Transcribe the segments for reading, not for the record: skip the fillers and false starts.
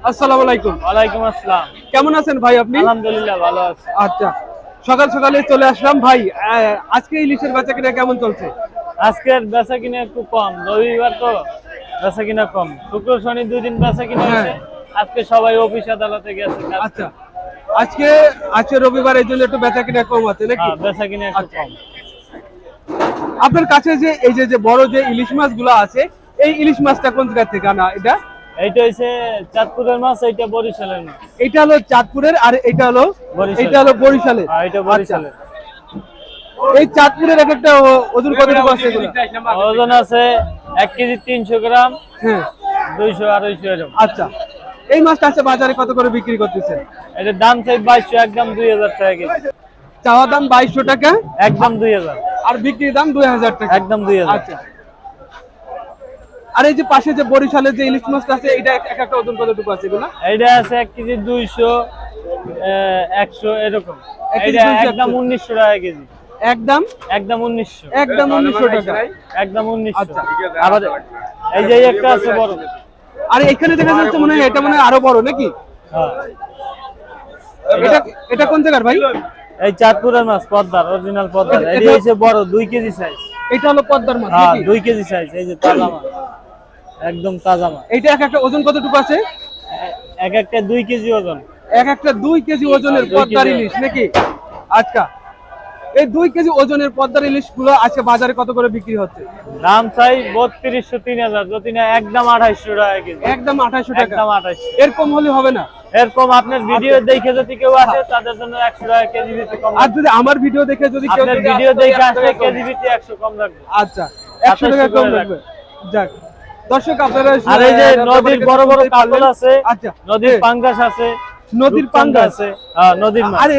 আসসালামু আলাইকুম। ওয়ালাইকুম আসসালাম। কেমন আছেন ভাই আপনি? আলহামদুলিল্লাহ ভালো আছি। আচ্ছা, সকাল সকালে চলে আসলাম ভাই। আজকে ইলিশের বেচা কিনা কেমন চলছে? আজকের বেচা কিনা একটু কম, রবিবার তো বেচা কিনা কম। শুক্র শনি 2 দিন বেচা কিনা হয়েছে। আজকে সবাই অফিস আদালতে গেছে। আচ্ছা, আজকে আজকে রবিবার, এই জন্য একটু বেচা কিনা কম আছে নাকি? হ্যাঁ, বেচা কিনা একটু আচ্ছা। কম। আপনার কাছে যে এই যে বড় যে ইলিশ মাছগুলো আছে, এই ইলিশ মাছটা কোন জায়গা থেকে আনা এটা? এইটা হইছে চাঁদপুরের মাছ, এইটা বরিশালের মাছ। এটা হলো চাঁদপুরের, আর এটা হলো বরিশালের। হ্যাঁ, এটা বরিশালের। এই চাঁদপুরের এক একটা ওজন কতটুকু আছে এগুলো? ওজন আছে 1 কেজি 300 গ্রাম। হ্যাঁ, 200 250 এরকম। আচ্ছা। এই মাছটা আছে বাজারে কত করে বিক্রি করতেছেন? এটার দাম চাই 2200, একদম 2000 টাকা কেজি। চাওয়া দাম 2200 টাকা, একদম 2000। আর বিক্রি দাম 2000 টাকা, একদম 2000। আচ্ছা। আর এই যে পাশে যে বরিশালের যে ইলিশ মাছটা আছে, এটা এক একটা ওজন কতটুকু আছে এগুলো? এইটা আছে 1 কেজি 200, 100 এরকম। 1 কেজি এইটা 200, একদম 1900 টাকা কেজি। একদম একদম 1900। একদম 1900 টাকা, একদম 1900। আচ্ছা। আবার এই যে একটা আছে বড়। আর এখানে দেখা যাচ্ছে মনে হয় এটা মনে হয় আরো বড় নাকি? হ্যাঁ। এটা এটা কোন জায়গার ভাই? এই চাঁদপুরের মাছ, পদ্মার, অরিজিনাল পদ্মার। এই হইছে বড় 2 কেজি সাইজ। এটা হলো পদ্মার মাছ হ্যাঁ, নাকি? 2 কেজি সাইজ। এই যে তাজা মাছ, একদম তাজা মাছ। এটা এক একটা ওজন কতটুকু আছে? এক একটা 2 কেজি ওজন। এক একটা 2 কেজি ওজনের পদ্মার ইলিশ নাকি? আচ্ছা, এই 2 কেজি ওজনের পদ্মার ইলিশ গুলো আজকে বাজারে কত করে বিক্রি হচ্ছে? দাম চাই 3200, 3000, যদি না একদম 2800 টাকা কেজি। একদম 2800 টাকা, একদম 2800। এরকম হলে হবে না? এরকম আপনার ভিডিও দেখে যদি কেউ আসে তাদের জন্য 100 টাকা কেজি বিক্রি কম। আর যদি আমার ভিডিও দেখে যদি কেউ আপনার ভিডিও দেখে আসলে কেজি বিক্রি 100 কম রাখবে। আচ্ছা, 100 টাকা কম রাখবে। যাক, দর্শক আপনারা আর এই যে নদীর বড় বড় কাতল আছে, আচ্ছা, নদীর পাঙ্গাস আছে, নদীর পাঙ্গাস আছে। হ্যাঁ, নদীর মাছ। আরে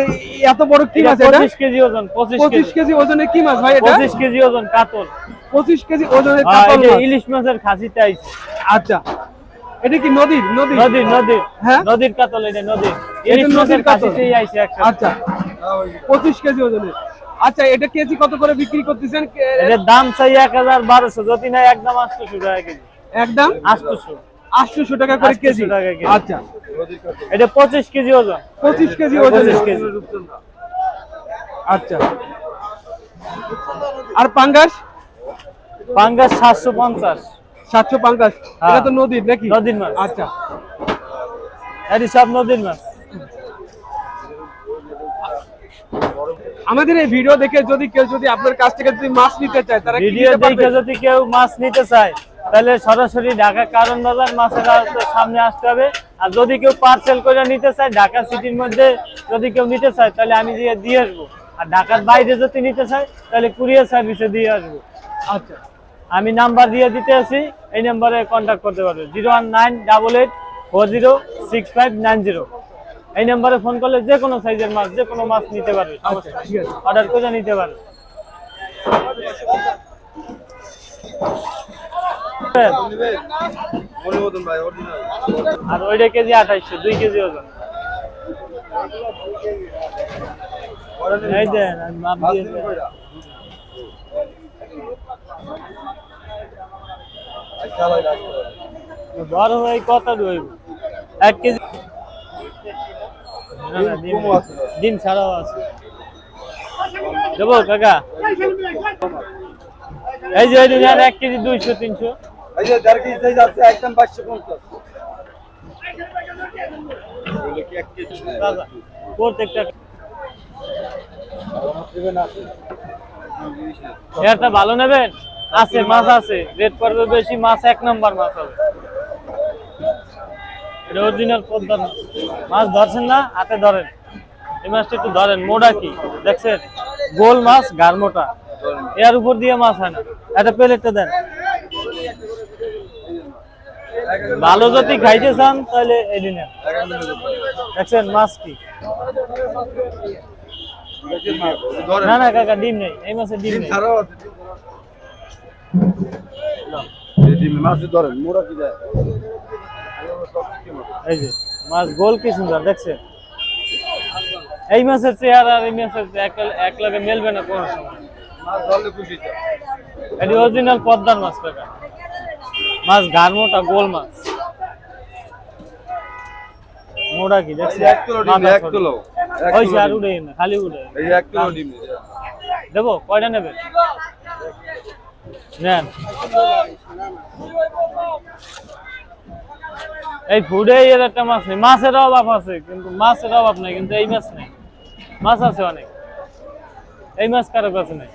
এত বড় কি মাছ এটা? 25 কেজি ওজন। 25 কেজি ওজনের কি মাছ ভাই এটা? 25 কেজি ওজন কাতল। 25 কেজি ওজনের হ্যাঁ, কাতল এই যে মাছ। ইলিশ মাছের খাসিটা আইছে। আচ্ছা, এটা কি নদীর? নদীর হ্যাঁ, নদীর কাতল, এটা নদীর এটা ইলিশ নদীর মাছের কাতল। খাসিটাই আইছে একসাথে। আচ্ছা, 25 কেজি ওজনের। আচ্ছা, এটা কেজি কত করে বিক্রি করতেছেন? এটার দাম চাই 1000, 1200, যদি না একদম 800 টাকা কেজি। একদম 800। 800 টাকা করে কেজি। 800 টাকা কেজি। আচ্ছা, এটা 25 কেজি ওজন। 25 কেজি ওজনের। 25 কেজি। আচ্ছা, আর পাঙ্গাস? পাঙ্গাস 750। 700 পাঙ্গাস। হ্যাঁ। এটা তো নদীর নাকি? নদীর মাছ। আচ্ছা, এটি সব নদীর মাছ। আমাদের এই ভিডিও দেখে যদি কেউ আপনার কাছ থেকে যদি মাছ নিতে চায়, তারা কি ভিডিও নিতে পারবে? দেখে যদি কেউ মাছ নিতে চায় তাহলে সরাসরি ঢাকা কারণ বাজার মাছের আড়তের সামনে আসতে হবে। আর যদি কেউ পার্সেল করে নিতে চায়, ঢাকা সিটির মধ্যে যদি কেউ নিতে চায় তাহলে আমি দিয়ে আসবো। আর ঢাকার বাইরে যদি নিতে চায় তাহলে কুরিয়ার সার্ভিসে দিয়ে আসবো। আচ্ছা, আমি নাম্বার দিয়ে দিতে আছি, এই নাম্বারে কন্ট্যাক্ট করতে পারবে। 01988406590। এই নাম্বারে ফোন করলে যে কোনো সাইজের মাছ, যে কোনো মাছ নিতে পারবে। আচ্ছা, ঠিক আছে। অর্ডার করে নিতে পারবে। আর ওইটা কেজি 2800, 2 কেজি ওজন। এই দেন, আমি মাপ দিয়ে দেন। বড় ভাই কত রইব? 1 কেজি। না, না, ডিম ছাড়াও আছে। দেবো কাকা? এই যে 1 কেজি 200, 300। এই যে দেড় কেজি সাইজ আছে একদম 550। বলে কি 1 কেজি দাদা, প্রত্যেকটা এটা ভালো নেবেন? আছে, মাছ আছে, রেট পড়বে বেশি, মাছ 1 নাম্বার মাছ হবে। এটা অরিজিনাল পদ্মার মাছ। মাছ ধরছেন না? হাতে ধরেন। এই মাছটা একটু ধরেন, মোটা কি দেখছেন? গোল মাছ, গার মোটা। এর উপর দিয়ে মাছ হয় না। এটা প্লেটটা দেন। ভালো যদি খাইতে চান তাহলে এটি নেন। দেখছেন মাছ কি? না না কাকা, ডিম নেই এই মাছের, ডিম নেই। ছাড়াও আছে। এই ডিম মাছ ধরেন মোড়া কি যায়? এই যে মাছ গোল কি সুন্দর দেখছেন? এই মাছের চেহারা আর এই মাছের এক লগে মেলবে না কোনো সময়। মাছ ধরলে খুশি যায়। এটি অরিজিনাল পদ্মার মাছ কাকা। মাছ গার মোটা, গোল মাছ। মোড়া কি এই দেখছি যে 1 কিলো ডিম, 1 কিলো। ওই আর উড়ে না, খালি উড়ে। এই যে 1 কিলো ডিম। দেবো, কয়টা নেবে? নেন। এই ফুডে এর একটা মাছ নেই, মাছের অভাব আছে কিন্তু মাছের অভাব নাই, কিন্তু এই মাছ নেই। মাছ আছে অনেক, এই মাছ কারো কাছে নেই।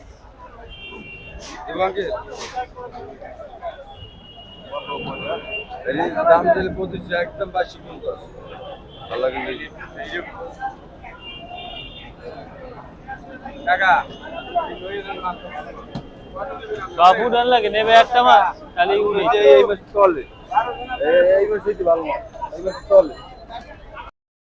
দেবাঙ্কে এই দাম দিলে 25 একদম 2250। ভালো লাগে নাকি? কাকা সব উড়ান লাগে, নেবে একটা মাছ খালি উড়ে। এই মাছ চলে, এই মাছ ভালো মাছ, এই মাছ চলে।